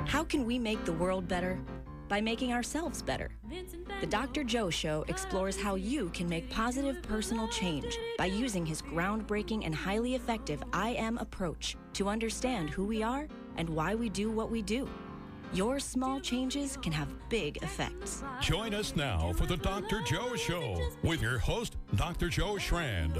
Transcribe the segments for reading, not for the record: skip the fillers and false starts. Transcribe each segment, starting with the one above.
How can we make the world better? By making ourselves better. The Dr. Joe Show explores how you can make positive personal change by using his groundbreaking and highly effective I Am approach to understand who we are and why we do what we do. Your small changes can have big effects. Join us now for the Dr. Joe Show with your host, Dr. Joe Schrand.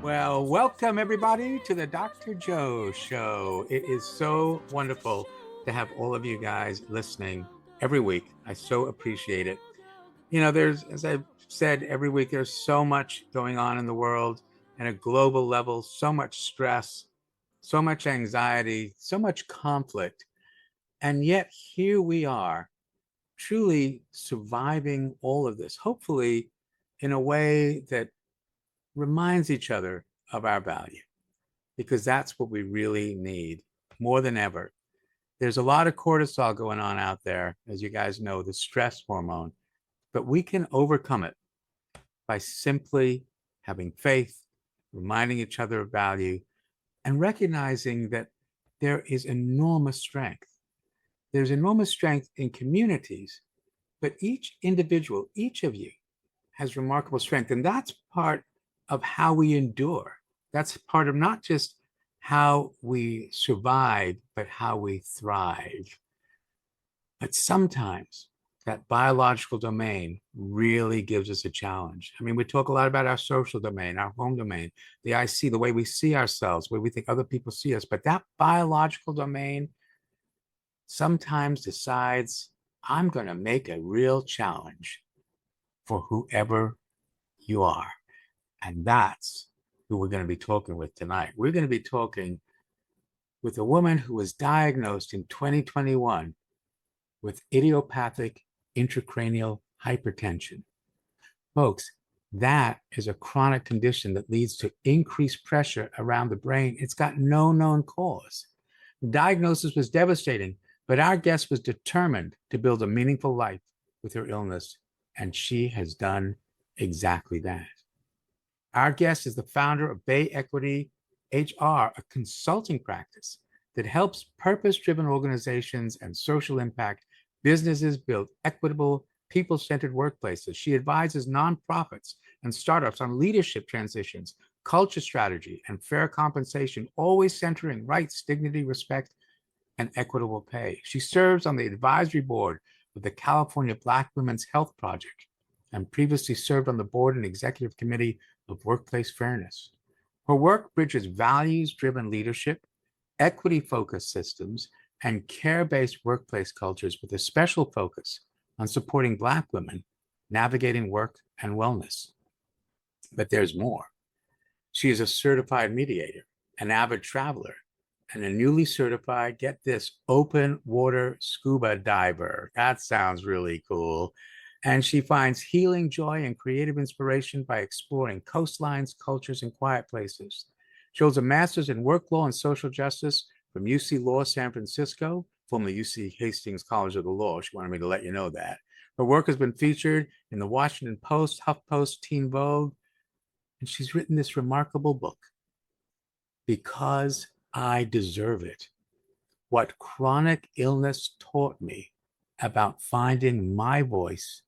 Well, welcome everybody to the Dr. Joe Show. It is so wonderful to have all of you guys listening every week. I so appreciate it. You know, as I've said, every week there's so much going on in the world at a global level, so much stress, so much anxiety, so much conflict. And yet here we are, truly surviving all of this, hopefully in a way that reminds each other of our value, because that's what we really need more than ever. There's a lot of cortisol going on out there, as you guys know, the stress hormone, but we can overcome it by simply having faith, reminding each other of value, and recognizing that there is enormous strength. There's enormous strength in communities, but each individual, each of you has remarkable strength. And that's part of how we endure. That's part of not just how we survive, but how we thrive. But sometimes that biological domain really gives us a challenge. I mean, we talk a lot about our social domain, our home domain, the IC, the way we see ourselves, the way we think other people see us. But that biological domain sometimes decides, I'm going to make a real challenge for whoever you are. And that's who we're going to be talking with tonight. We're going to be talking with a woman who was diagnosed in 2021 with idiopathic intracranial hypertension. Folks, that is a chronic condition that leads to increased pressure around the brain. It's got no known cause. The diagnosis was devastating, but our guest was determined to build a meaningful life with her illness, and she has done exactly that. Our guest is the founder of Bay Equity HR, a consulting practice that helps purpose-driven organizations and social impact businesses build equitable, people-centered workplaces. She advises nonprofits and startups on leadership transitions, culture strategy, and fair compensation, always centering rights, dignity, respect, and equitable pay. She serves on the advisory board of the California Black Women's Health Project and previously served on the board and executive committee of Workplace Fairness. Her work bridges values-driven leadership, equity-focused systems, and care-based workplace cultures with a special focus on supporting Black women navigating work and wellness. But there's more. She is a certified mediator, an avid traveler, and a newly certified, get this, open water scuba diver. That sounds really cool. And she finds healing, joy, and creative inspiration by exploring coastlines, cultures, and quiet places. She holds a master's in work law and social justice from UC Law San Francisco, formerly UC Hastings College of the Law. She wanted me to let you know that. Her work has been featured in the Washington Post, HuffPost, Teen Vogue, and she's written this remarkable book, Because I Deserve It: What Chronic Illness Taught Me About Finding My Voice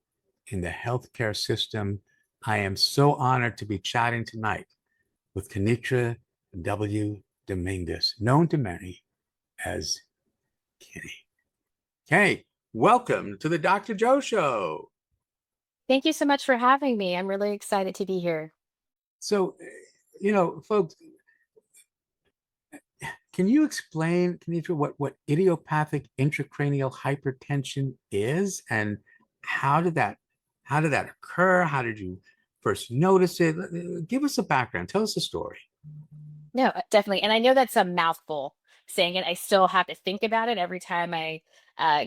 in the healthcare system. I am so honored to be chatting tonight with Kenitra W. Dominguez, known to many as Keni. Keni, welcome to the Dr. Joe Show. Thank you so much for having me. I'm really excited to be here. So, you know, folks, can you explain, Kenitra, what idiopathic intracranial hypertension is, and how did that occur? How did you first notice it? Give us a background. Tell us a story. No, definitely. And I know that's a mouthful saying it. I still have to think about it every time I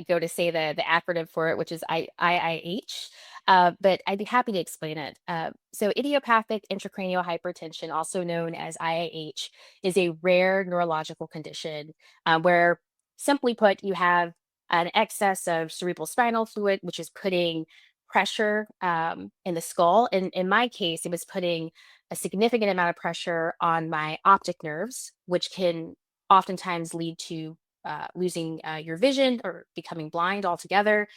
go to say the acronym for it, which is IIH. But I'd be happy to explain it. So idiopathic intracranial hypertension, also known as IIH, is a rare neurological condition where, simply put, you have an excess of cerebral spinal fluid, which is putting pressure in the skull. And in my case, it was putting a significant amount of pressure on my optic nerves, which can oftentimes lead to losing your vision or becoming blind altogether.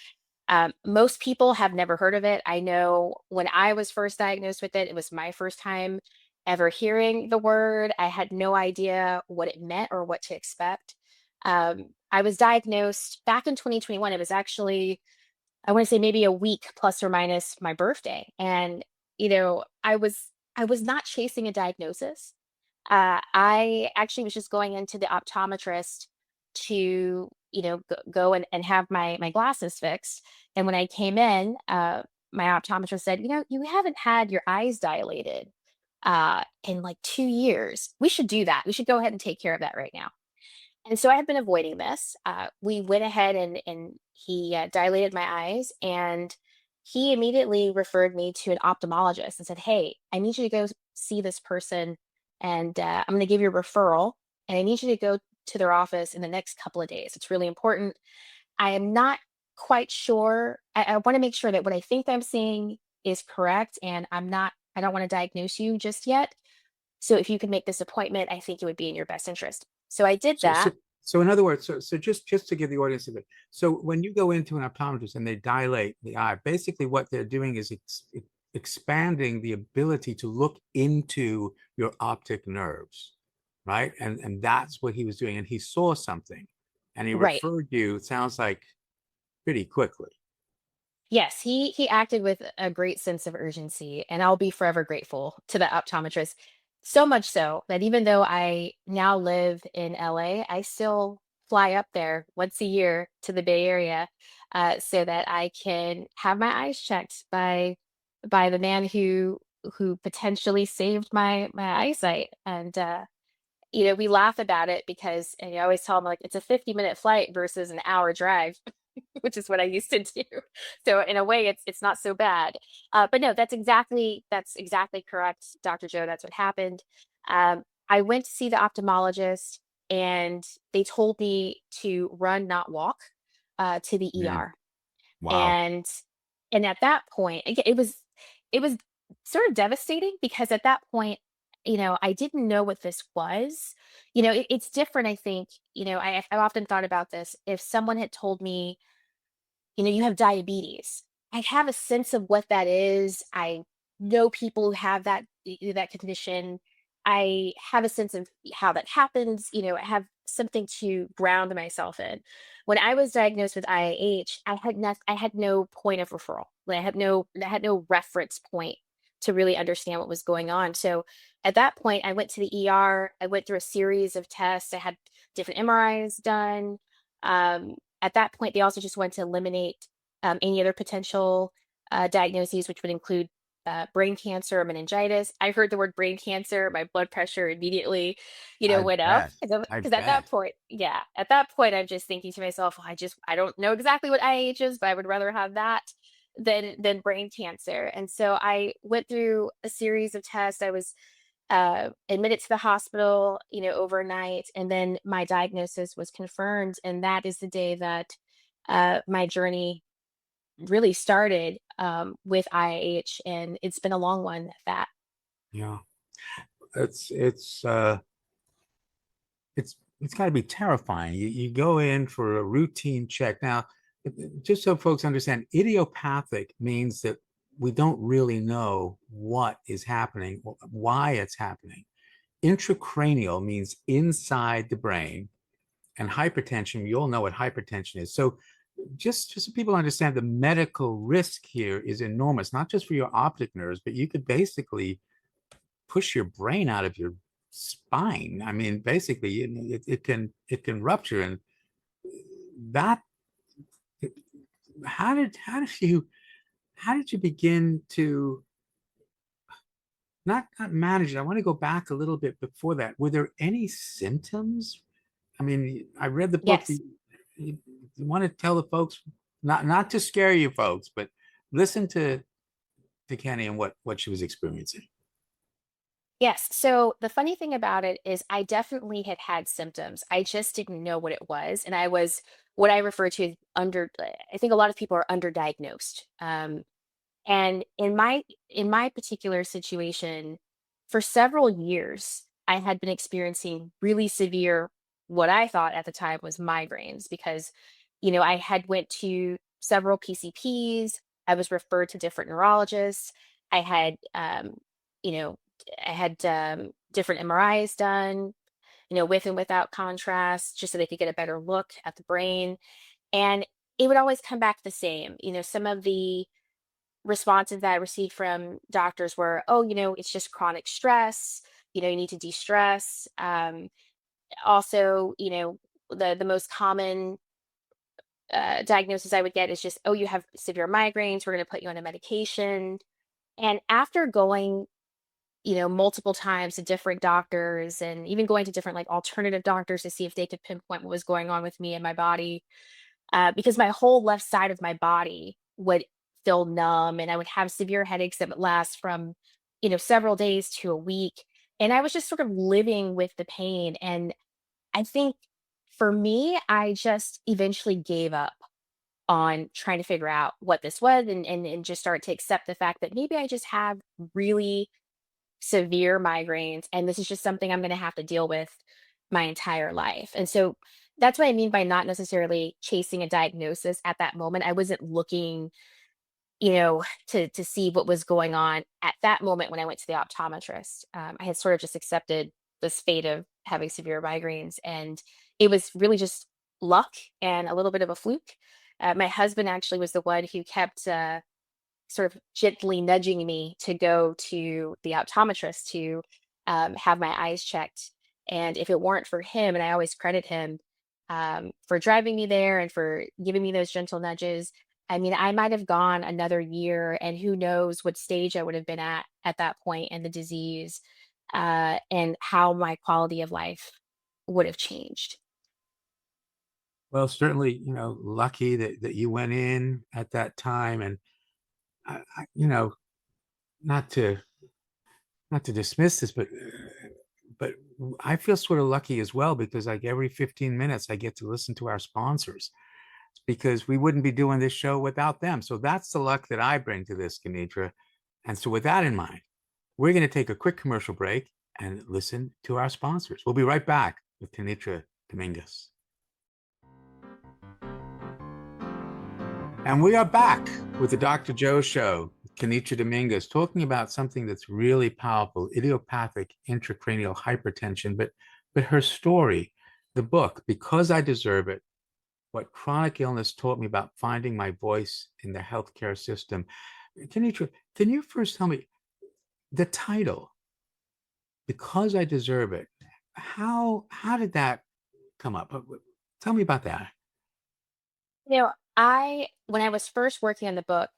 Most people have never heard of it. I know when I was first diagnosed with it, it was my first time ever hearing the word. I had no idea what it meant or what to expect. I was diagnosed back in 2021. It was actually, I want to say maybe a week plus or minus my birthday. And, I was not chasing a diagnosis. I actually was just going into the optometrist to, go and have my glasses fixed. And when I came in, my optometrist said, you haven't had your eyes dilated in like 2 years. We should do that. We should go ahead and take care of that right now. And so I have been avoiding this. We went ahead and he dilated my eyes, and he immediately referred me to an ophthalmologist and said, "Hey, I need you to go see this person, and I'm going to give you a referral, and I need you to go to their office in the next couple of days. It's really important. I am not quite sure. I want to make sure that what I think I'm seeing is correct, and I don't want to diagnose you just yet. So if you can make this appointment, I think it would be in your best interest." So I did So, that. so, so in other words, so just to give the audience a bit. So when you go into an optometrist and they dilate the eye, basically what they're doing is expanding the ability to look into your optic nerves, right? And that's what he was doing. And he saw something, and he Right. referred you. It sounds like pretty quickly. Yes, he acted with a great sense of urgency, and I'll be forever grateful to the optometrist. So much so that even though I now live in LA, I still fly up there once a year to the Bay Area, so that I can have my eyes checked by the man who potentially saved my eyesight. And we laugh about it because, and I always tell him, like, it's a 50-minute flight versus an hour drive, which is what I used to do. So in a way, it's not so bad. But no, that's exactly correct, Dr. Joe. That's what happened. I went to see the ophthalmologist, and they told me to run, not walk, to the Man, ER. wow. And at that point, again, it was sort of devastating because at that point, I didn't know what this was. It's different. I think, I've often thought about this. If someone had told me, you have diabetes, I have a sense of what that is. I know people who have that condition. I have a sense of how that happens. I have something to ground myself in. When I was diagnosed with IIH, I had no point of referral. Like, I had no reference point to really understand what was going on. So at that point, I went to the ER. I went through a series of tests. I had different MRIs done. At that point, they also just wanted to eliminate any other potential diagnoses, which would include brain cancer or meningitis. I heard the word brain cancer, my blood pressure immediately, I went up. bet. I Because at that bet. point, yeah, at that point, I'm just thinking to myself, "Well, I don't know exactly what IH is, but I would rather have that than brain cancer." And so I went through a series of tests. I was admitted to the hospital, overnight, and then my diagnosis was confirmed. And that is the day that my journey really started with IIH, and it's been a long one at that. Yeah. It's it's uh it's got to be terrifying. You go in for a routine check. Now, just so folks understand, idiopathic means that we don't really know what is happening, why it's happening. Intracranial means inside the brain, and hypertension, you all know what hypertension is. So just so people understand, the medical risk here is enormous, not just for your optic nerves, but you could basically push your brain out of your spine. I mean, basically, it can rupture, and that. How did you begin to not manage it? I want to go back a little bit before that. Were there any symptoms? I mean, I read the book. Yes. You want to tell the folks, not to scare you folks, but listen to Keni and what she was experiencing. Yes. So the funny thing about it is, I definitely had had symptoms. I just didn't know what it was. And I was what I refer to as I think a lot of people are underdiagnosed. And in my particular situation, for several years, I had been experiencing really severe what I thought at the time was migraines because, I had went to several PCPs. I was referred to different neurologists. I had, you know, I had different MRIs done, with and without contrast, just so they could get a better look at the brain. And it would always come back the same. Some of the responses that I received from doctors were, oh, it's just chronic stress. You need to de-stress. Also, the most common diagnosis I would get is just, oh, you have severe migraines. We're going to put you on a medication. And after going, multiple times to different doctors and even going to different like alternative doctors to see if they could pinpoint what was going on with me and my body, because my whole left side of my body would feel numb and I would have severe headaches that would last from, several days to a week. And I was just sort of living with the pain. And I think for me, I just eventually gave up on trying to figure out what this was and just started to accept the fact that maybe I just have really severe migraines and this is just something I'm going to have to deal with my entire life. And so that's what I mean by not necessarily chasing a diagnosis at that moment. I wasn't looking, to see what was going on at that moment when I went to the optometrist. I had sort of just accepted this fate of having severe migraines, and it was really just luck and a little bit of a fluke. My husband actually was the one who kept sort of gently nudging me to go to the optometrist to have my eyes checked. And if it weren't for him, and I always credit him for driving me there and for giving me those gentle nudges, I mean, I might have gone another year, and who knows what stage I would have been at that point in the disease, and how my quality of life would have changed. Well, certainly, lucky that you went in at that time. And, not to dismiss this, but I feel sort of lucky as well because like every 15 minutes I get to listen to our sponsors because we wouldn't be doing this show without them. So that's the luck that I bring to this, Kenitra. And so with that in mind, we're going to take a quick commercial break and listen to our sponsors. We'll be right back with Kenitra Dominguez. And we are back with the Dr. Joe Show, Kenitra Dominguez, talking about something that's really powerful, idiopathic intracranial hypertension. But her story, the book, Because I Deserve It, What Chronic Illness Taught Me About Finding My Voice in the Healthcare System. Kenitra, can you first tell me the title, Because I Deserve It? How did that come up? Tell me about that. When I was first working on the book,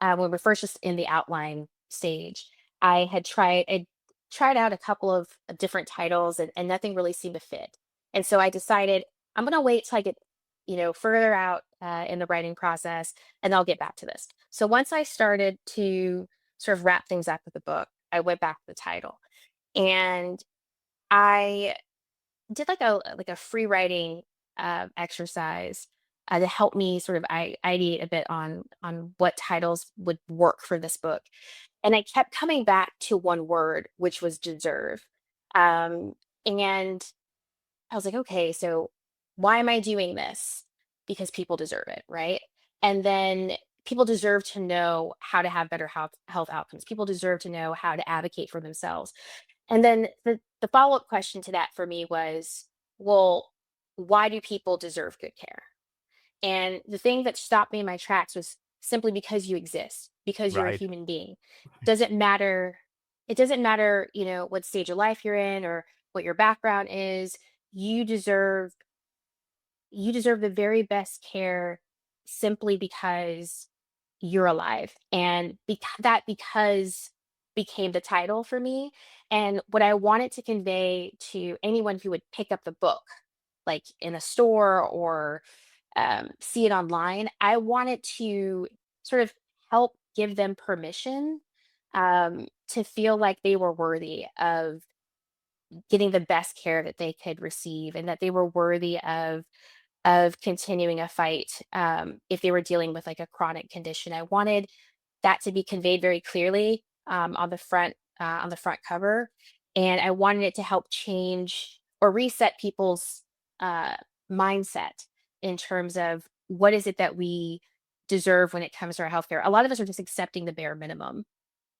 when we were first just in the outline stage, I tried out a couple of different titles and nothing really seemed to fit. And so I decided I'm going to wait till I get, further out in the writing process and I'll get back to this. So once I started to sort of wrap things up with the book, I went back to the title and I did like a free writing exercise to help me sort of ideate a bit on what titles would work for this book, and I kept coming back to one word, which was deserve. And I was like, okay, so why am I doing this? Because people deserve it, right? And then people deserve to know how to have better health outcomes. People deserve to know how to advocate for themselves. And then the follow-up question to that for me was, well, why do people deserve good care? And the thing that stopped me in my tracks was simply because you exist, because you're a Right. human being. Doesn't matter. It doesn't matter, what stage of life you're in or what your background is. You deserve you deserve the very best care simply because you're alive. And because became the title for me. And what I wanted to convey to anyone who would pick up the book, like in a store or see it online, I wanted to sort of help give them permission to feel like they were worthy of getting the best care that they could receive and that they were worthy of continuing a fight if they were dealing with like a chronic condition. I wanted that to be conveyed very clearly on the front cover, and I wanted it to help change or reset people's uh, mindset in terms of what is it that we deserve when it comes to our healthcare. A lot of us are just accepting the bare minimum.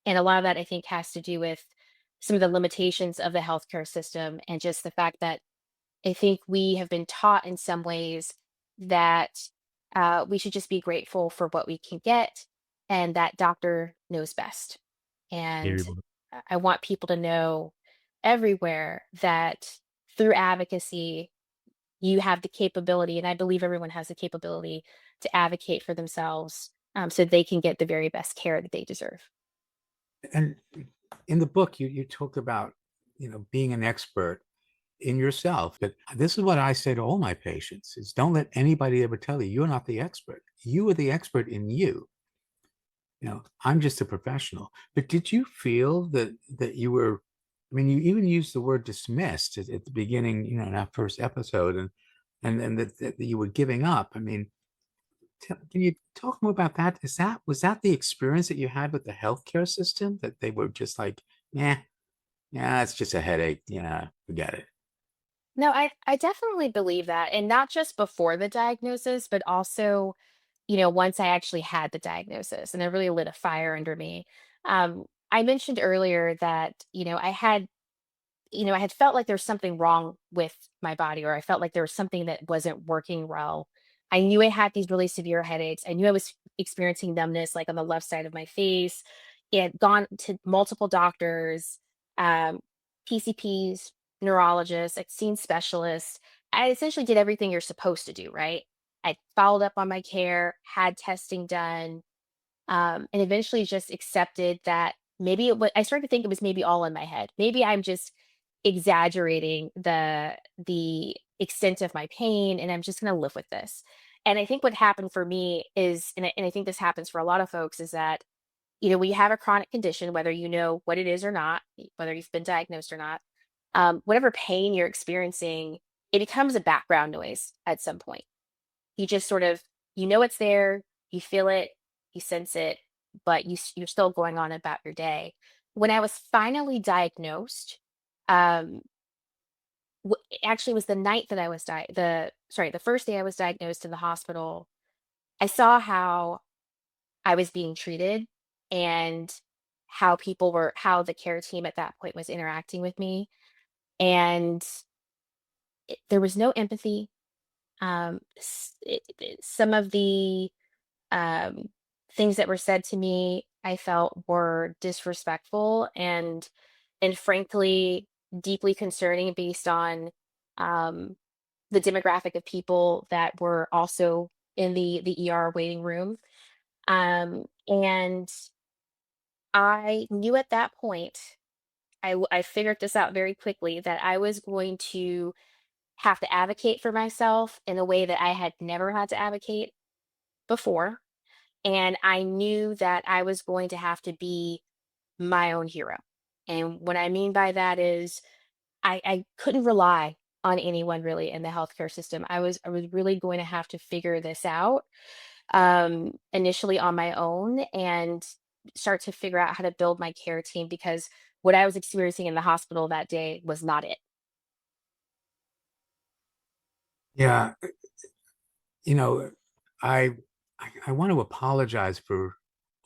And a lot of that, I think, has to do with some of the limitations of the healthcare system and just the fact that I think we have been taught in some ways that we should just be grateful for what we can get and that doctor knows best. And I want people to know everywhere that through advocacy, you have the capability, and I believe everyone has the capability to advocate for themselves so they can get the very best care that they deserve. And in the book, you talk about, being an expert in yourself. But this is what I say to all my patients is don't let anybody ever tell you you're not the expert. You are the expert in you. I'm just a professional. But did you feel that you were, I mean, you even used the word dismissed at the beginning, in that first episode, and that you were giving up. I mean, can you talk more about that? Was that the experience that you had with the healthcare system that they were just like, yeah, yeah, it's just a headache, forget it. No, I definitely believe that. And not just before the diagnosis, but also, once I actually had the diagnosis and it really lit a fire under me. I mentioned earlier that, I had felt like there's something wrong with my body, or I felt like there was something that wasn't working well. I knew I had these really severe headaches. I knew I was experiencing numbness, like on the left side of my face. It had gone to multiple doctors, um, PCPs, neurologists. I'd seen specialists. I essentially did everything you're supposed to do, right? I followed up on my care, had testing done, and eventually just accepted that maybe I started to think it was maybe all in my head. Maybe I'm just exaggerating the extent of my pain, and I'm just going to live with this. And I think what happened for me is, and I think this happens for a lot of folks, is that when you have a chronic condition, whether you know what it is or not, whether you've been diagnosed or not, whatever pain you're experiencing, it becomes a background noise at some point. You just sort of, it's there, you feel it, you sense it, but you're still going on about your day. When I was finally diagnosed, um, it actually was the night that I was the first day I was diagnosed in the hospital. I saw how I was being treated and how the care team at that point was interacting with me, and there was no empathy. Some of the um, things that were said to me I felt were disrespectful and frankly deeply concerning based on um, the demographic of people that were also in the ER waiting room. And I knew at that point, I figured this out very quickly, that I was going to have to advocate for myself in a way that I had never had to advocate before. And I knew that I was going to have to be my own hero. And what I mean by that is I couldn't rely on anyone really in the healthcare system. I was really going to have to figure this out initially on my own and start to figure out how to build my care team, because what I was experiencing in the hospital that day was not it. Yeah, you know, I I want to apologize for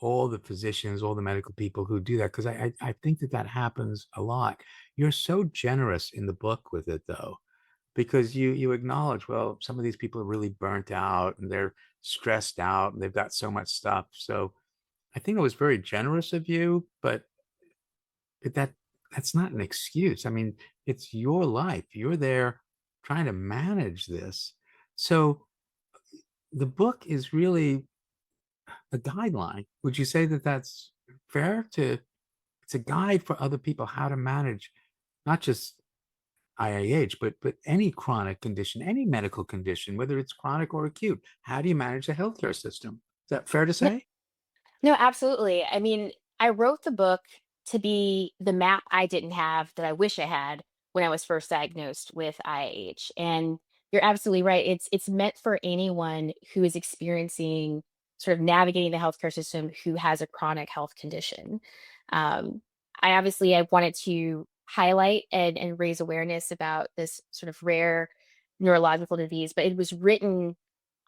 all the physicians, all the medical people who do that because I think that happens a lot. You're so generous in the book with it though, because you acknowledge, well, some of these people are really burnt out and they're stressed out and they've got so much stuff. So I think it was very generous of you, but that's not an excuse. I mean, it's your life. You're there trying to manage this. So the book is really a guideline. Would you say that that's fair to it's a guide for other people how to manage not just IAH, but any chronic condition, any medical condition, whether it's chronic or acute. How do you manage the healthcare system? Is that fair to say? No, absolutely. I mean, I wrote the book to be the map I didn't have that I wish I had when I was first diagnosed with IH. And you're absolutely right. It's meant for anyone who is experiencing sort of navigating the healthcare system who has a chronic health condition. Um, I wanted to highlight and raise awareness about this sort of rare neurological disease, but it was written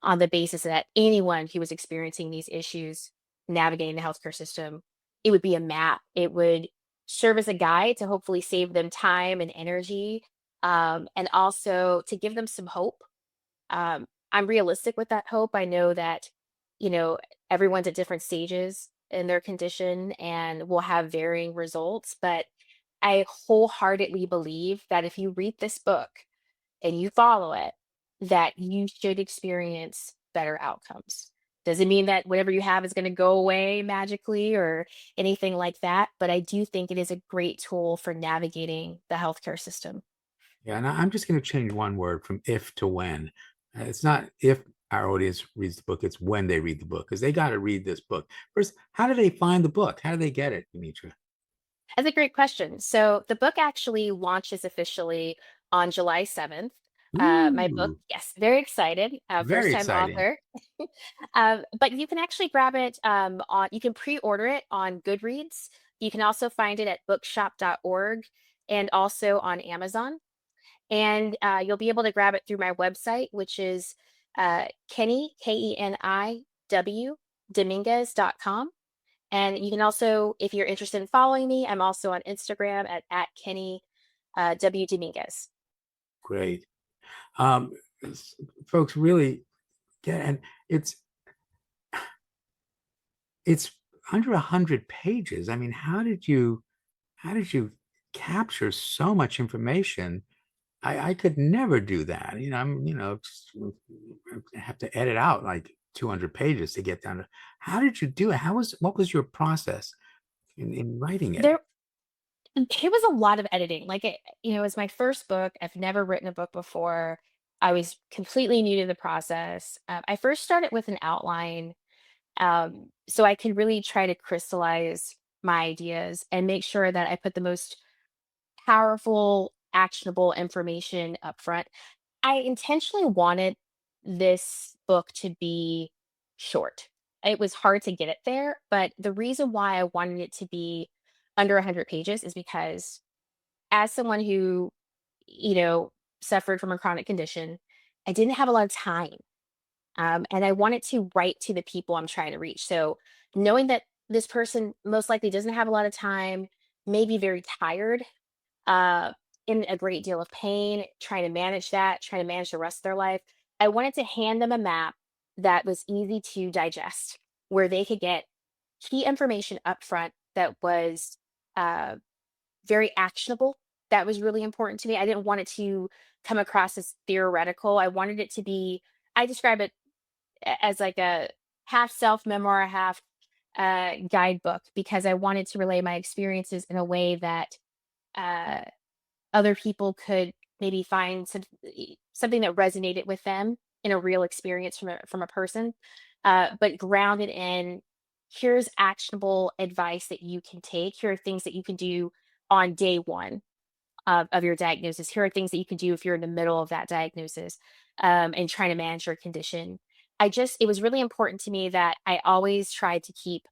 on the basis that anyone who was experiencing these issues navigating the healthcare system, it would be a map. It would serve as a guide to hopefully save them time and energy, and also to give them some hope. I'm realistic with that hope. I know that, you know, everyone's at different stages in their condition and will have varying results, but I wholeheartedly believe that if you read this book and you follow it, that you should experience better outcomes. Doesn't mean that whatever you have is going to go away magically or anything like that, but I do think it is a great tool for navigating the healthcare system. Yeah, and I'm just going to change one word from if to when. It's not if our audience reads the book, it's when they read the book, because they got to read this book. First, how do they find the book? How do they get it, Kenitra? That's a great question. So the book actually launches officially on July 7th. My book, Ooh, yes, very excited, first very time exciting. author. But you can actually grab it you can pre-order it on Goodreads. You can also find it at bookshop.org and also on Amazon. And you'll be able to grab it through my website, which is Keni, Keniw, Dominguez.com. And you can also, if you're interested in following me, I'm also on Instagram at Kenny W Dominguez. Great. Um, Folks really get, and it's it's under 100 pages. I mean, how did you capture so much information? I could never do that. I have to edit out like 200 pages to get down to. How did you do it? What was your process in writing it? There, it was a lot of editing. Like it was my first book. I've never written a book before. I was completely new to the process. I first started with an outline, so I could really try to crystallize my ideas and make sure that I put the most powerful, actionable information up front. I intentionally wanted this book to be short. It was hard to get it there, but the reason why I wanted it to be under 100 pages is because as someone who, you know, suffered from a chronic condition, I didn't have a lot of time. And I wanted to write to the people I'm trying to reach. So knowing that this person most likely doesn't have a lot of time, may be very tired, uh, in a great deal of pain, trying to manage that, trying to manage the rest of their life. I wanted to hand them a map that was easy to digest, where they could get key information up front that was uh, very actionable. That was really important to me. I didn't want it to come across as theoretical. I wanted it to be, I describe it as like a half self memoir, half guidebook, because I wanted to relay my experiences in a way that uh, other people could maybe find something that resonated with them in a real experience from a person, but grounded in, here's actionable advice that you can take. Here are things that you can do on day one of your diagnosis. Here are things that you can do if you're in the middle of that diagnosis, and trying to manage your condition. It was really important to me that I always tried to keep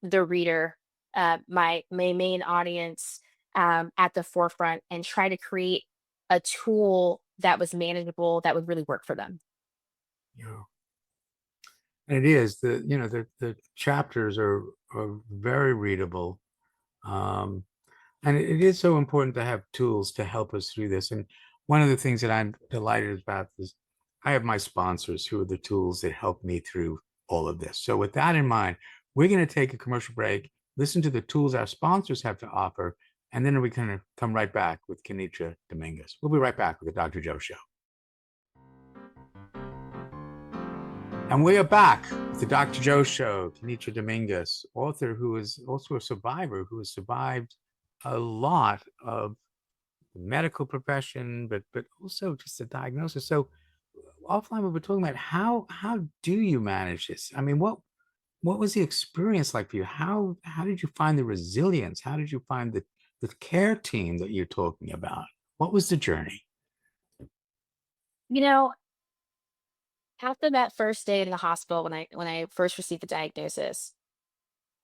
the reader, my main audience, at the forefront, and try to create a tool that was manageable, that would really work for them. Yeah. And it is the chapters are very readable. Um, and it is so important to have tools to help us through this. And one of the things that I'm delighted about is I have my sponsors who are the tools that help me through all of this. So with that in mind, we're going to take a commercial break, listen to the tools our sponsors have to offer, and then we're going to come right back with Kenitra Dominguez. We'll be right back with the Dr. Joe Show. And we are back with the Dr. Joe Show. Kenitra Dominguez, author who is also a survivor, who has survived a lot of the medical profession, but also just a diagnosis. So offline, we were talking about how do you manage this? I mean, what was the experience like for you? How did you find the resilience? How did you find the care team that you're talking about? What was the journey? You know, after that first day in the hospital, when I first received the diagnosis,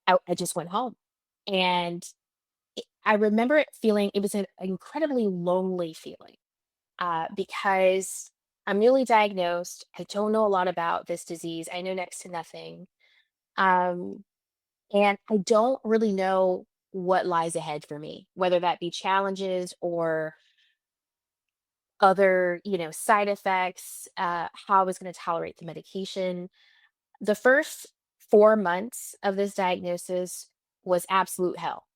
I just went home, and I remember it feeling, it was an incredibly lonely feeling, because I'm newly diagnosed. I don't know a lot about this disease. I know next to nothing. Um, and I don't really know what lies ahead for me, whether that be challenges or other, side effects, how I was going to tolerate the medication. The first 4 months of this diagnosis was absolute hell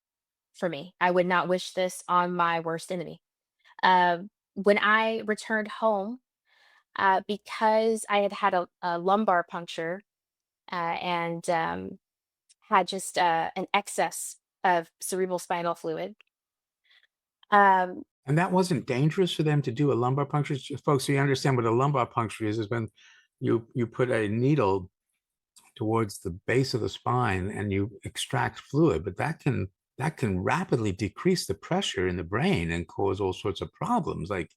for me. I would not wish this on my worst enemy. When I returned home, because I had had a lumbar puncture and had just an excess of cerebral spinal fluid. Um, And that wasn't dangerous for them to do a lumbar puncture? Folks, so you understand what a lumbar puncture is when you put a needle towards the base of the spine and you extract fluid, but that can rapidly decrease the pressure in the brain and cause all sorts of problems like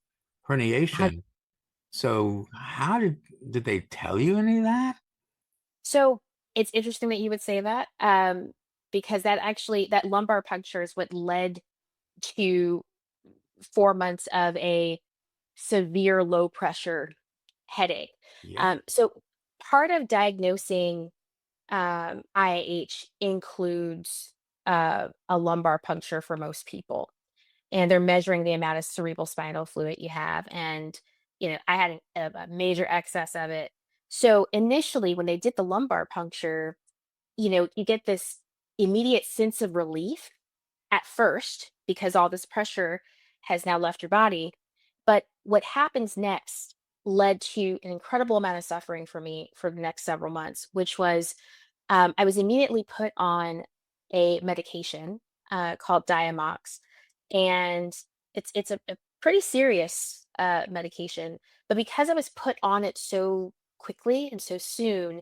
had- herniation. So how did they tell you any of that? so it's interesting that you would say that, because that lumbar puncture is what led to 4 months of a severe low pressure headache. Yeah. So part of diagnosing IIH includes a lumbar puncture for most people, and they're measuring the amount of cerebral spinal fluid you have. And I had a major excess of it. So initially, when they did the lumbar puncture, you get this immediate sense of relief at first because all this pressure has now left your body. But what happens next led to an incredible amount of suffering for me for the next several months, which was I was immediately put on a medication called Diamox, and it's a pretty serious medication. But because I was put on it so quickly and so soon,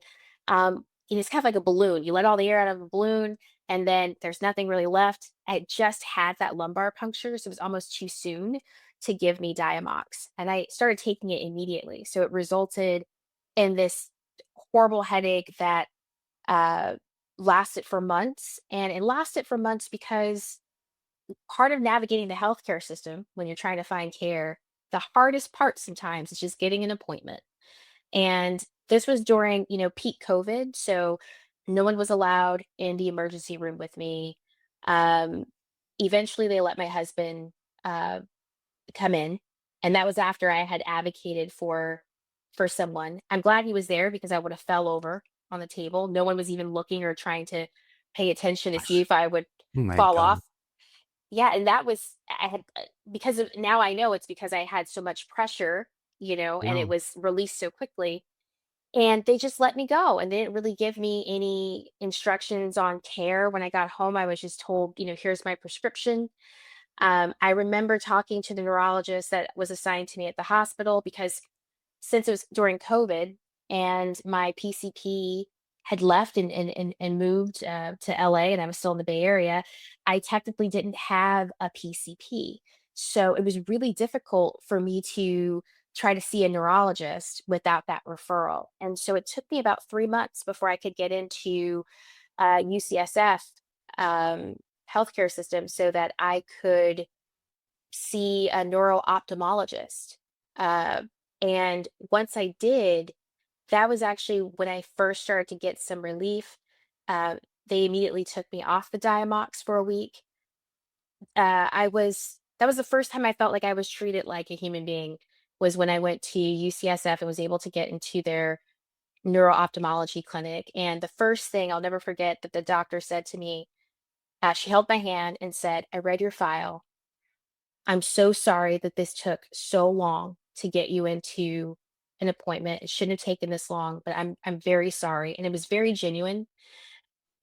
it's kind of like a balloon. You let all the air out of a balloon, and then there's nothing really left. I just had that lumbar puncture, so it was almost too soon to give me Diamox, and I started taking it immediately. So it resulted in this horrible headache that uh, lasted for months. And it lasted for months because part of navigating the healthcare system when you're trying to find care, the hardest part sometimes is just getting an appointment. And this was during, peak COVID. So no one was allowed in the emergency room with me. Um, Eventually, they let my husband uh, come in, and that was after I had advocated for someone. I'm glad he was there because I would have fell over on the table. No one was even looking or trying to pay attention to see Gosh. if I would Oh my fall God. off. Yeah, and that was I had because of now I know it's because I had so much pressure, and Yeah. it was released so quickly. And they just let me go, and they didn't really give me any instructions on care. When I got home, I was just told, here's my prescription. I remember talking to the neurologist that was assigned to me at the hospital because since it was during COVID and my PCP had left and moved to LA and I was still in the Bay Area, I technically didn't have a PCP. So it was really difficult for me to try to see a neurologist without that referral. And so it took me about 3 months before I could get into UCSF um, healthcare system so that I could see a neuro-ophthalmologist. Uh, and once I did, that was actually when I first started to get some relief. Uh, they immediately took me off the Diamox for a week. That was the first time I felt like I was treated like a human being was when I went to UCSF and was able to get into their neuro-ophthalmology clinic. And the first thing I'll never forget that the doctor said to me, she held my hand and said, "I read your file. I'm so sorry that this took so long to get you into an appointment. It shouldn't have taken this long, but I'm very sorry." And it was very genuine.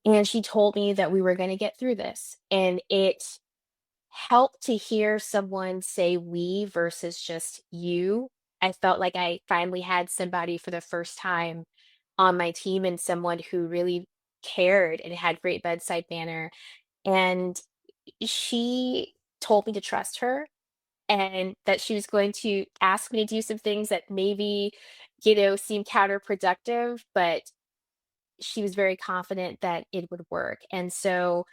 And she told me that we were going to get through this. And it helped to hear someone say we versus just you. I felt like I finally had somebody for the first time on my team and someone who really cared and had great bedside manner. And she told me to trust her and that she was going to ask me to do some things that maybe, seem counterproductive, but she was very confident that it would work. And so,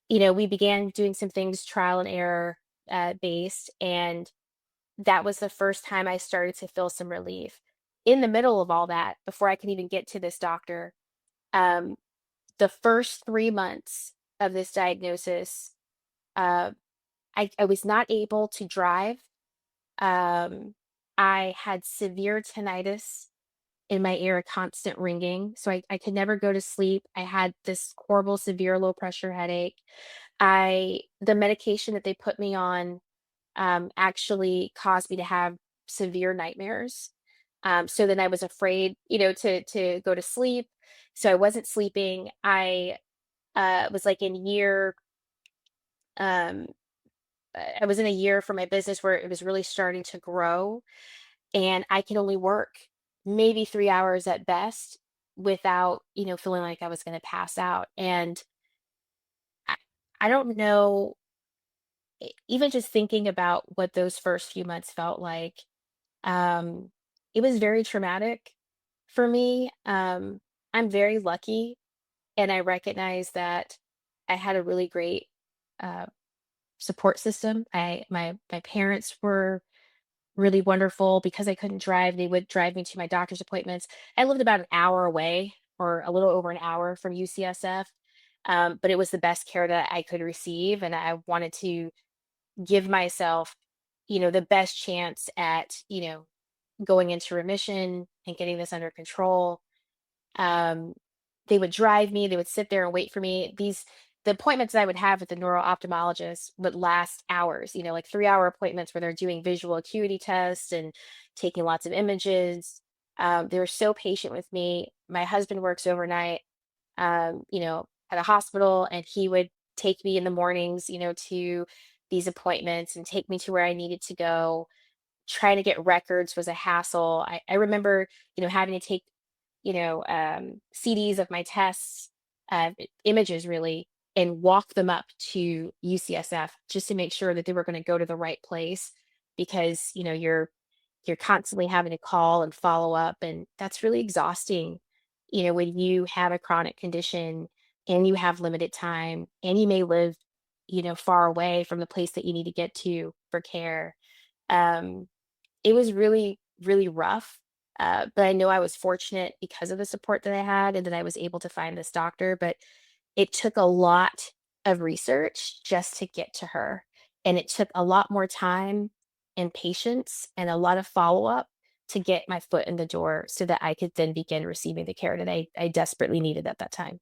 we began doing some things trial and error based. And that was the first time I started to feel some relief. In the middle of all that, before I can even get to this doctor, um, the first 3 months of this diagnosis, uh, I was not able to drive. Um, I had severe tinnitus in my ear, a constant ringing. So I could never go to sleep. I had this horrible, severe low pressure headache. The medication that they put me on actually caused me to have severe nightmares. So then I was afraid, to go to sleep. So I wasn't sleeping. I was like in year, um, I was in a year for my business where it was really starting to grow, and I could only work maybe 3 hours at best without, feeling like I was going to pass out. And I, I don't know, even just thinking about what those first few months felt like, um, it was very traumatic for me. I'm very lucky, and I recognize that I had a really great uh, support system. My parents were really wonderful. Because I couldn't drive, they would drive me to my doctor's appointments. I lived about an hour away, or a little over an hour from UCSF. But it was the best care that I could receive, and I wanted to give myself, the best chance at, going into remission and getting this under control. Um, they would drive me, they would sit there and wait for me. The appointments I would have with the neuro ophthalmologist would last hours, like 3 hour appointments where they're doing visual acuity tests and taking lots of images. They were so patient with me. My husband works overnight, at a hospital, and he would take me in the mornings, to these appointments and take me to where I needed to go. Trying to get records was a hassle. I remember, having to take, CDs of my tests, images really, and walk them up to UCSF just to make sure that they were going to go to the right place, because, you're constantly having to call and follow up, and that's really exhausting, when you have a chronic condition and you have limited time and you may live, far away from the place that you need to get to for care. Um, it was really, really rough. But I know I was fortunate because of the support that I had, and that I was able to find this doctor. But it took a lot of research just to get to her. And it took a lot more time and patience and a lot of follow up to get my foot in the door so that I could then begin receiving the care that I desperately needed at that time.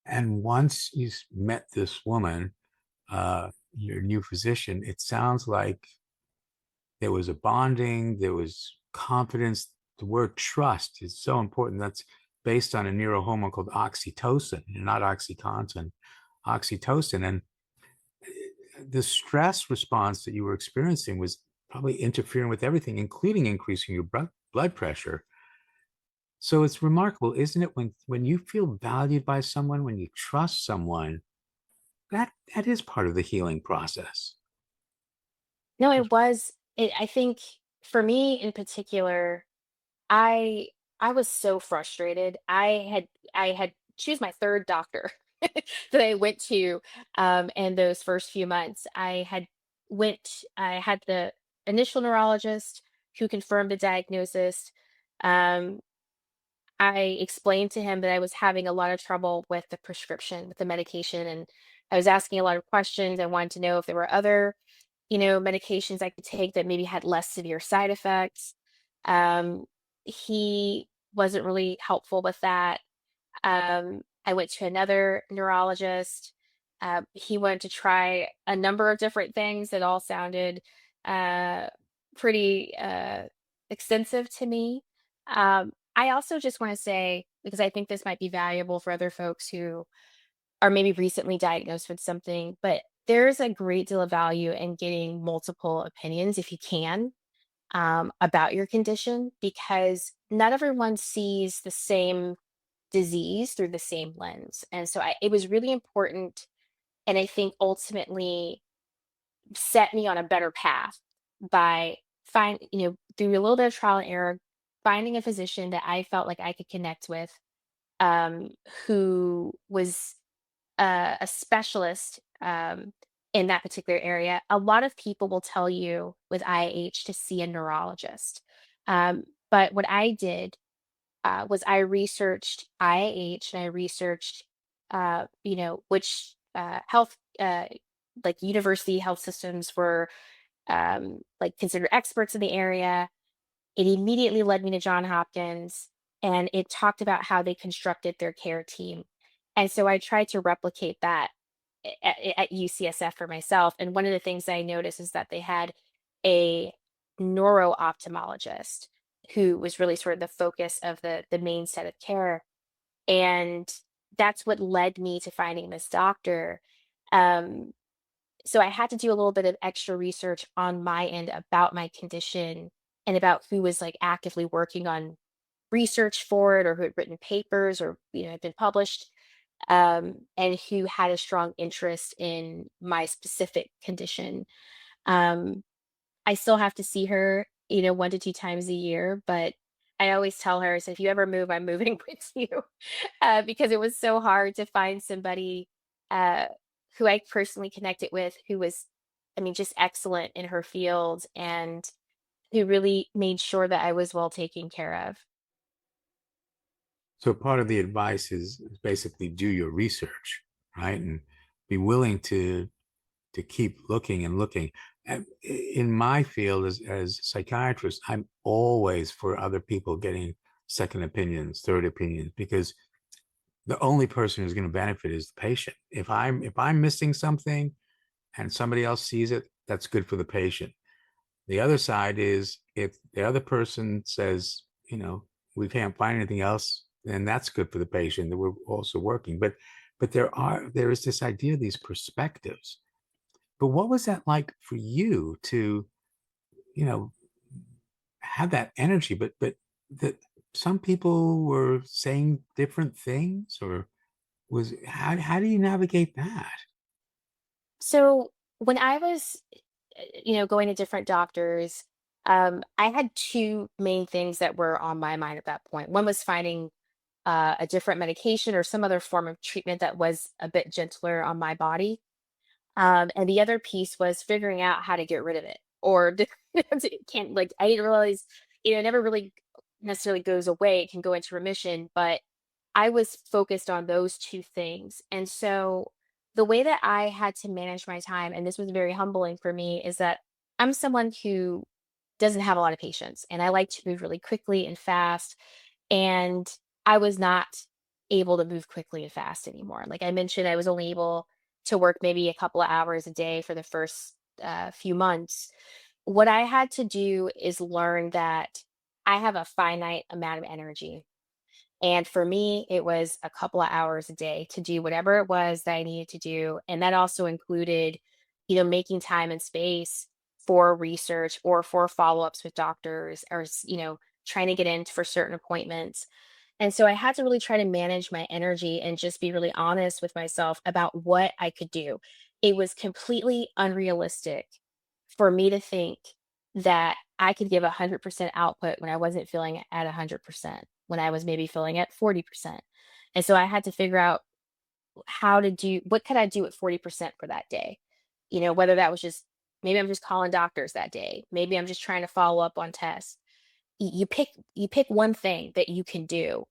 And once you met this woman, your new physician, it sounds like there was a bonding, there was confidence. The word trust is so important. That's based on a neurohormone called oxytocin, not OxyContin, oxytocin. And the stress response that you were experiencing was probably interfering with everything, including increasing your blood pressure. So it's remarkable, isn't it, when you feel valued by someone, when you trust someone, that is part of the healing process. No, it was. I think for me in particular, I I was so frustrated. I had choose my third doctor that I went to, in those first few months. I had the initial neurologist who confirmed the diagnosis. Um, I explained to him that I was having a lot of trouble with the prescription, with the medication, and I was asking a lot of questions. I wanted to know if there were other, medications I could take that maybe had less severe side effects. He wasn't really helpful with that. I went to another neurologist. He wanted to try a number of different things that all sounded uh, pretty extensive to me. I also just want to say, because I think this might be valuable for other folks who are maybe recently diagnosed with something, but there's a great deal of value in getting multiple opinions if you can, about your condition, because not everyone sees the same disease through the same lens. And so it was really important. And I think ultimately set me on a better path by through a little bit of trial and error, finding a physician that I felt like I could connect with, um, who was a specialist. in that particular area. A lot of people will tell you with IH to see a neurologist. But what I did was I researched IH and I researched, which health, like university health systems were like considered experts in the area. It immediately led me to John Hopkins, and it talked about how they constructed their care team. And so I tried to replicate that at UCSF for myself. And one of the things I noticed is that they had a neuro ophthalmologist who was really sort of the focus of the main set of care. And that's what led me to finding this doctor. Um, so I had to do a little bit of extra research on my end about my condition and about who was like actively working on research for it or who had written papers or had been published, and who had a strong interest in my specific condition. um, I still have to see her 1 to 2 times a year, but I always tell her, so if you ever move, I'm moving with you. Because it was so hard to find somebody uh, who I personally connected with, who was, I mean, just excellent in her field and who really made sure that I was well taken care of. So part of the advice is basically do your research, right? And be willing to keep looking and looking. In my field as psychiatrist, I'm always for other people getting second opinions, third opinions, because the only person who's going to benefit is the patient. If I'm missing something and somebody else sees it, that's good for the patient. The other side is if the other person says, we can't find anything else, then that's good for the patient that we're also working. But there is this idea, these perspectives. But what was that like for you to, you know, have that energy? But that some people were saying different things, or was how do you navigate that? So when I was, going to different doctors, I had two main things that were on my mind at that point. One was finding a different medication or some other form of treatment that was a bit gentler on my body. And the other piece was figuring out how to get rid of it or can't, like, I didn't realize, it never really necessarily goes away. It can go into remission, but I was focused on those two things. And so the way that I had to manage my time, and this was very humbling for me, is that I'm someone who doesn't have a lot of patience and I like to move really quickly and fast. And I was not able to move quickly and fast anymore. Like I mentioned, I was only able to work maybe a couple of hours a day for the first few months. What I had to do is learn that I have a finite amount of energy. And for me, it was a couple of hours a day to do whatever it was that I needed to do. And that also included, making time and space for research or for follow ups with doctors or, trying to get in for certain appointments. And so I had to really try to manage my energy and just be really honest with myself about what I could do. It was completely unrealistic for me to think that I could give 100% output when I wasn't feeling at 100%, when I was maybe feeling at 40%. And so I had to figure out what could I do at 40% for that day? Whether that was just, maybe I'm just calling doctors that day. Maybe I'm just trying to follow up on tests. You pick one thing that you can do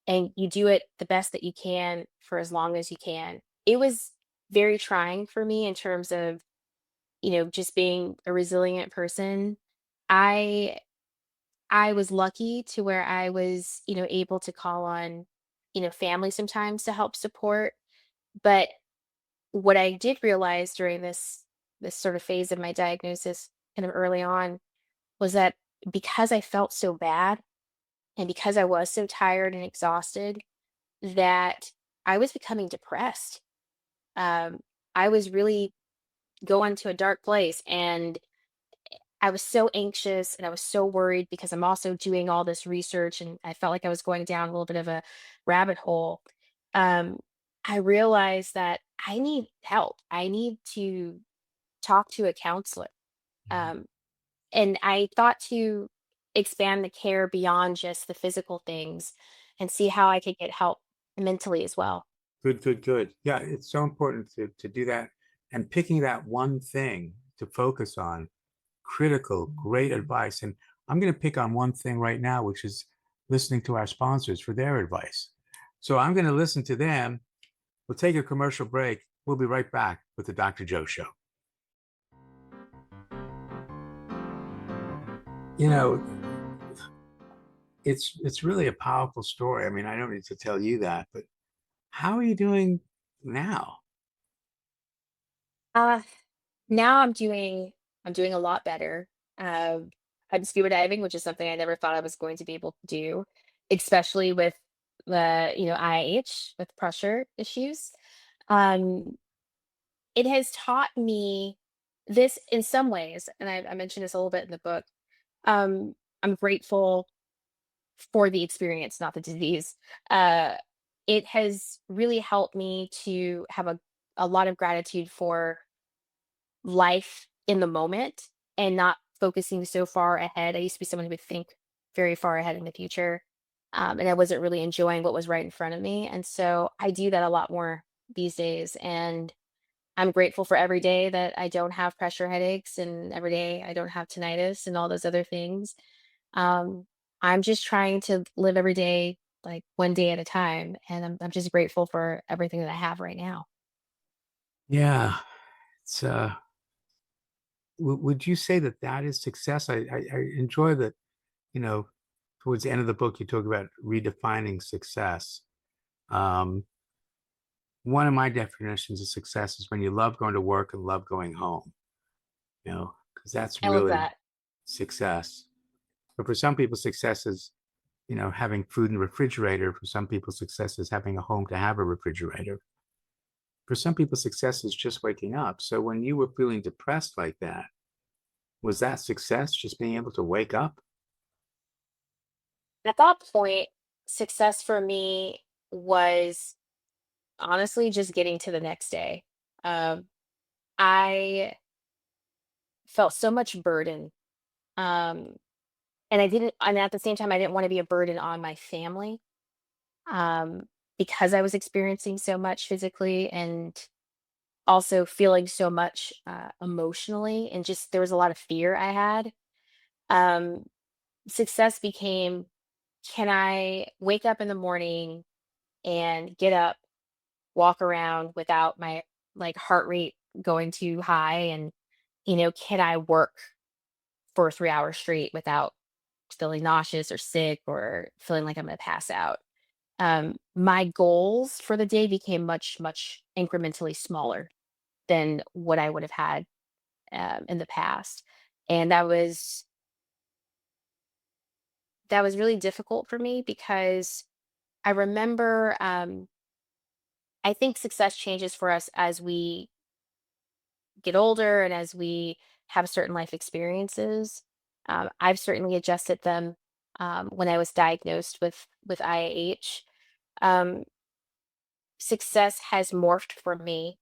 and you do it the best that you can for as long as you can. It was very trying for me in terms of, just being a resilient person. I i was lucky to where I was, able to call on, family sometimes to help support. But what I did realize during this sort of phase of my diagnosis kind of early on was that because I felt so bad and because I was so tired and exhausted, that I was becoming depressed. Um, I was really going to a dark place, and I was so anxious and I was so worried because I'm also doing all this research and I felt like I was going down a little bit of a rabbit hole. Um, I realized that I need help. I need to talk to a counselor. Um, and I thought to expand the care beyond just the physical things and see how I could get help mentally as well. Good, good, good. Yeah, it's so important to do that and picking that one thing to focus on. Critical, great advice. And I'm going to pick on one thing right now, which is listening to our sponsors for their advice. So I'm going to listen to them. We'll take a commercial break. We'll be right back with the Dr. Joe Show. You know, it's really a powerful story. I mean, I don't need to tell you that, but how are you doing now? Uh, Now I'm doing a lot better. I'm scuba diving, which is something I never thought I was going to be able to do, especially with the IH with pressure issues. Um, it has taught me this in some ways, and I mentioned this a little bit in the book. I'm grateful for the experience, not the disease. Uh, it has really helped me to have a lot of gratitude for life in the moment and not focusing so far ahead. I used to be someone who would think very far ahead in the future. And I wasn't really enjoying what was right in front of me. And so I do that a lot more these days. And I'm grateful for every day that I don't have pressure headaches and every day I don't have tinnitus and all those other things. Um, I'm just trying to live every day like one day at a time. And I'm just grateful for everything that I have right now. Yeah, it's would you say that that is success? I enjoy that, you know, towards the end of the book, you talk about redefining success. Um, One of my definitions of success is when you love going to work and love going home, because that's I love really that. success. But for some people, success is, having food in the refrigerator. For some people, success is having a home to have a refrigerator. For some people, success is just waking up. So when you were feeling depressed like that, was that success, just being able to wake up? At that point, success for me was honestly just getting to the next day. Um, I felt so much burden. Um, and at the same time, I didn't want to be a burden on my family um, because I was experiencing so much physically and also feeling so much emotionally. And just there was a lot of fear I had. Um, Success became, can I wake up in the morning and get up, walk around without my like heart rate going too high, and can I work for 3 hours straight without feeling nauseous or sick or feeling like I'm going to pass out. My goals for the day became much incrementally smaller than what I would have had in the past, and that was really difficult for me because I remember I think success changes for us as we get older and as we have certain life experiences. I've certainly adjusted them when I was diagnosed with IAH. Um, Success has morphed for me,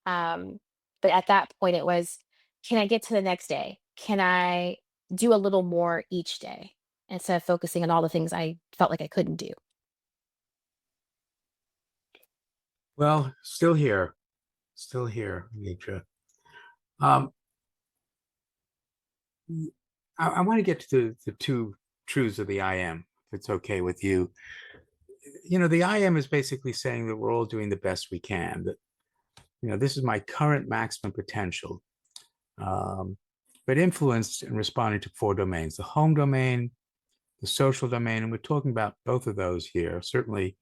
um, but at that point, it was, can I get to the next day? Can I do a little more each day instead of focusing on all the things I felt like I couldn't do? Well, still here, Kenitra. Um, I want to get to the two truths of the I am, if it's okay with you. The I am is basically saying that we're all doing the best we can, that, this is my current maximum potential, um, but influenced and responding to four domains: the home domain, the social domain. And we're talking about both of those here. Certainly,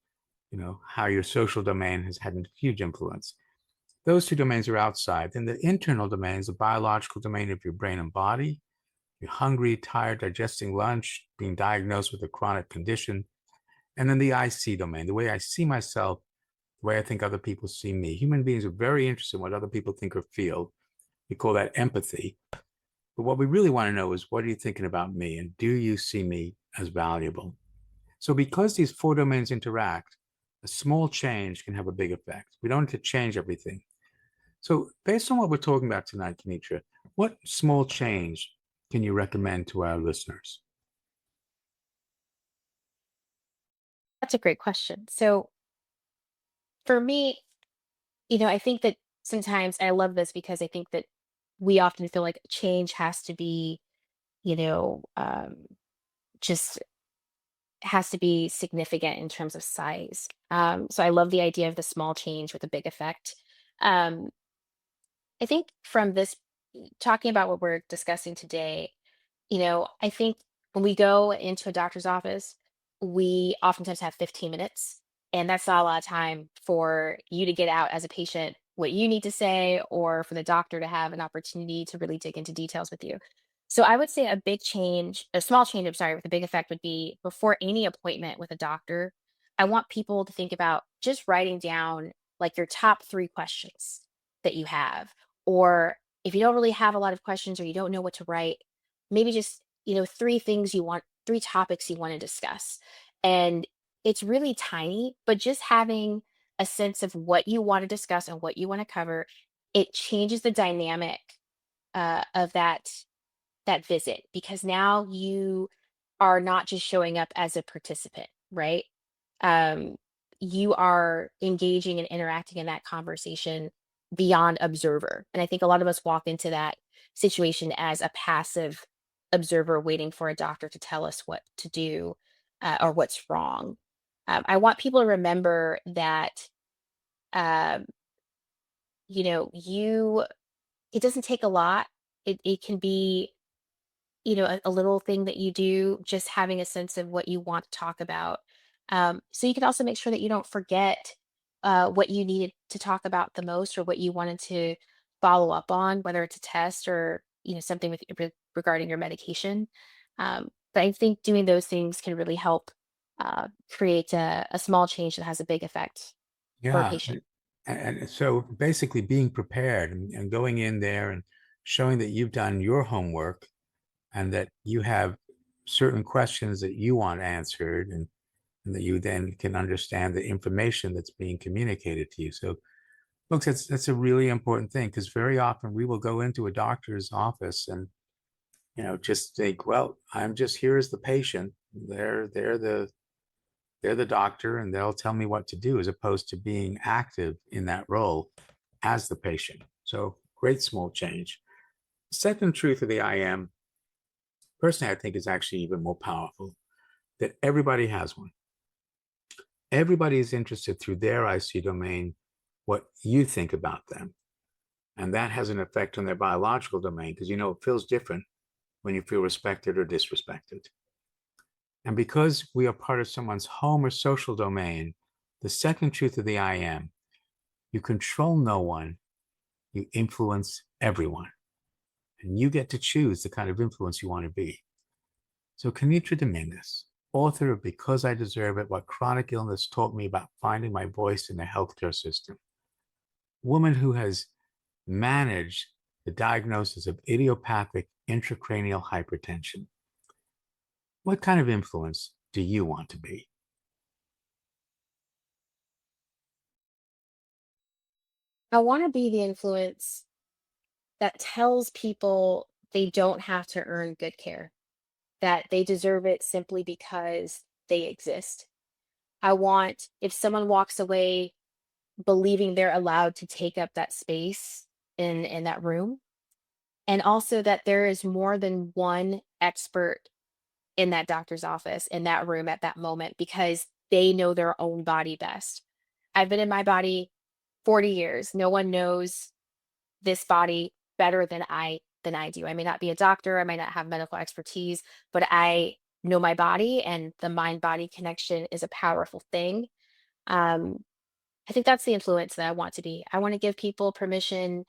how your social domain has had a huge influence. Those two domains are outside. Then the internal domain is the biological domain of your brain and body. You're hungry, tired, digesting lunch, being diagnosed with a chronic condition. And then the I see domain, the way I see myself, the way I think other people see me. Human beings are very interested in what other people think or feel. We call that empathy. But what we really want to know is, what are you thinking about me? And do you see me as valuable? So because these four domains interact, a small change can have a big effect. We don't need to change everything. So based on what we're talking about tonight, Kenitra, what small change can you recommend to our listeners? That's a great question. So for me, I think that sometimes, and I love this because I think that we often feel like change has to be, you know, just has to be significant in terms of size. So I love the idea of the small change with a big effect. Um, I think from this, talking about what we're discussing today, I think when we go into a doctor's office, we oftentimes have 15 minutes, and that's not a lot of time for you to get out as a patient what you need to say, or for the doctor to have an opportunity to really dig into details with you. So I would say a big change, a small change, I'm sorry, with a big effect would be before any appointment with a doctor, I want people to think about just writing down like your top 3 questions that you have. Or if you don't really have a lot of questions or you don't know what to write, maybe just 3 things you want, 3 topics you want to discuss. And it's really tiny, but just having a sense of what you want to discuss and what you want to cover, it changes the dynamic of that visit, because now you are not just showing up as a participant, right? um you are engaging and interacting in that conversation beyond observer, and I think a lot of us walk into that situation as a passive observer waiting for a doctor to tell us what to do, or what's wrong. I want people to remember that, um, you it doesn't take a lot. It can be, a little thing that you do, just having a sense of what you want to talk about. So you can also make sure that you don't forget what you needed to talk about the most, or what you wanted to follow up on, whether it's a test or something regarding your medication. But I think doing those things can really help create a small change that has a big effect for a Yeah. patient. And so basically being prepared and going in there and showing that you've done your homework and that you have certain questions that you want answered, and that you then can understand the information that's being communicated to you. So, folks, that's a really important thing, because very often we will go into a doctor's office and just think, well, I'm just here as the patient. They're the doctor, and they'll tell me what to do, as opposed to being active in that role as the patient. So, great small change. Second truth of the I am, personally, I think is actually even more powerful, that everybody has one. Everybody is interested through their IC domain what you think about them. And that has an effect on their biological domain, because it feels different when you feel respected or disrespected. And because we are part of someone's home or social domain, the second truth of the I am, you control no one, you influence everyone. And you get to choose the kind of influence you want to be. So, Kenitra Dominguez, author of Because I Deserve It, What Chronic Illness Taught Me About Finding My Voice in the Healthcare System, woman who has managed the diagnosis of idiopathic intracranial hypertension. What kind of influence do you want to be? I want to be the influence that tells people they don't have to earn good care, that they deserve it simply because they exist. I want, if someone walks away believing they're allowed to take up that space in that room, and also that there is more than one expert in that doctor's office, in that room at that moment, because they know their own body best. I've been in my body 40 years. No one knows this body better than I do. I may not be a doctor, I might not have medical expertise, but I know my body, and the mind body connection is a powerful thing. Um, I think that's the influence that I want to be. I want to give people permission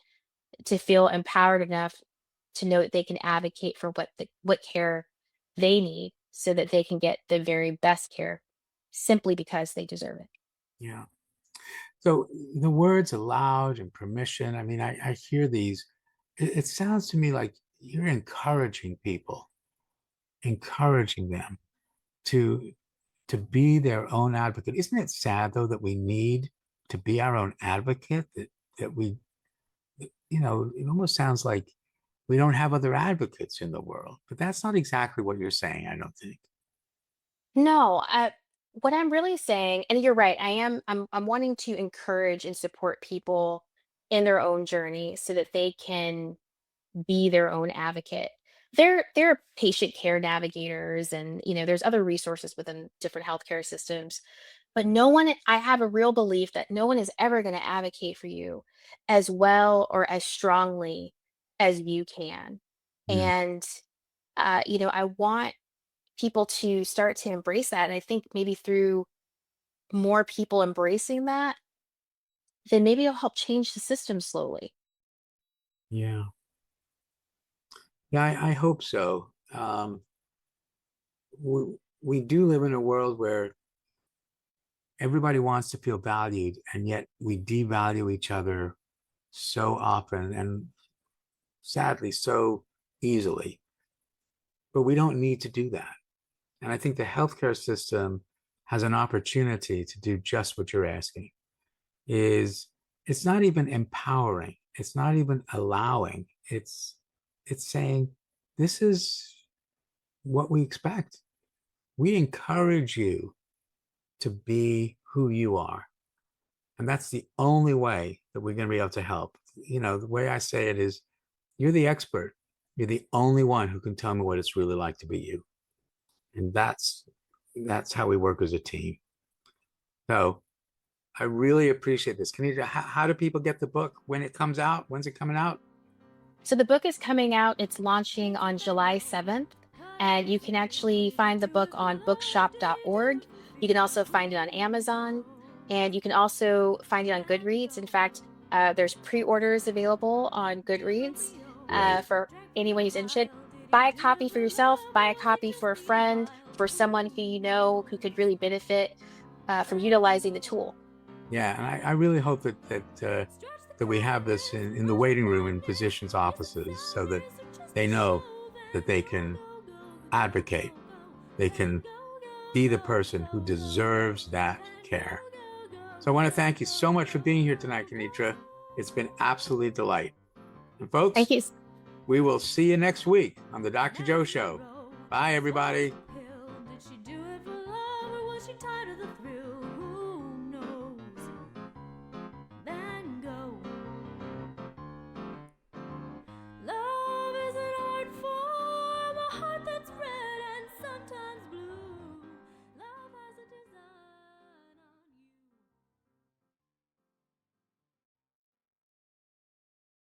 to feel empowered enough to know that they can advocate for what care they need, so that they can get the very best care simply because they deserve it. Yeah. So the words allowed and permission, I mean, I hear these. It sounds to me like you're encouraging people, encouraging them to be their own advocate. Isn't it sad though that we need to be our own advocate? That we, it almost sounds like we don't have other advocates in the world. But that's not exactly what you're saying, I don't think. No, what I'm really saying, and you're right, I'm wanting to encourage and support people in their own journey so that they can be their own advocate. There are patient care navigators, and there's other resources within different healthcare systems, but no one, I have a real belief that no one is ever going to advocate for you as well or as strongly as you can. Yeah. And I want people to start to embrace that. And I think maybe through more people embracing that, then maybe it'll help change the system slowly. Yeah. Yeah, I hope so. We do live in a world where everybody wants to feel valued, and yet we devalue each other so often and sadly so easily. But we don't need to do that. And I think the healthcare system has an opportunity to do just what you're asking. Is it's not even empowering. It's not even allowing. It's saying this is what we expect. We encourage you to be who you are. And that's the only way that we're going to be able to help. The way I say it is you're the expert. You're the only one who can tell me what it's really like to be you. And that's how we work as a team. So I really appreciate this. Kenitra, how do people get the book when it comes out? When's it coming out? So the book is coming out. It's launching on July 7th, and you can actually find the book on bookshop.org. You can also find it on Amazon, and you can also find it on Goodreads. In fact, there's pre-orders available on Goodreads Right. for anyone who's interested. Buy a copy for yourself, buy a copy for a friend, for someone who you know who could really benefit from utilizing the tool. Yeah, and I really hope that we have this in the waiting room in physicians' offices so that they know that they can advocate. They can be the person who deserves that care. So I want to thank you so much for being here tonight, Kenitra. It's been absolutely a delight. And folks, Thank you. we will see you next week on the Dr. Joe Show. Bye, everybody.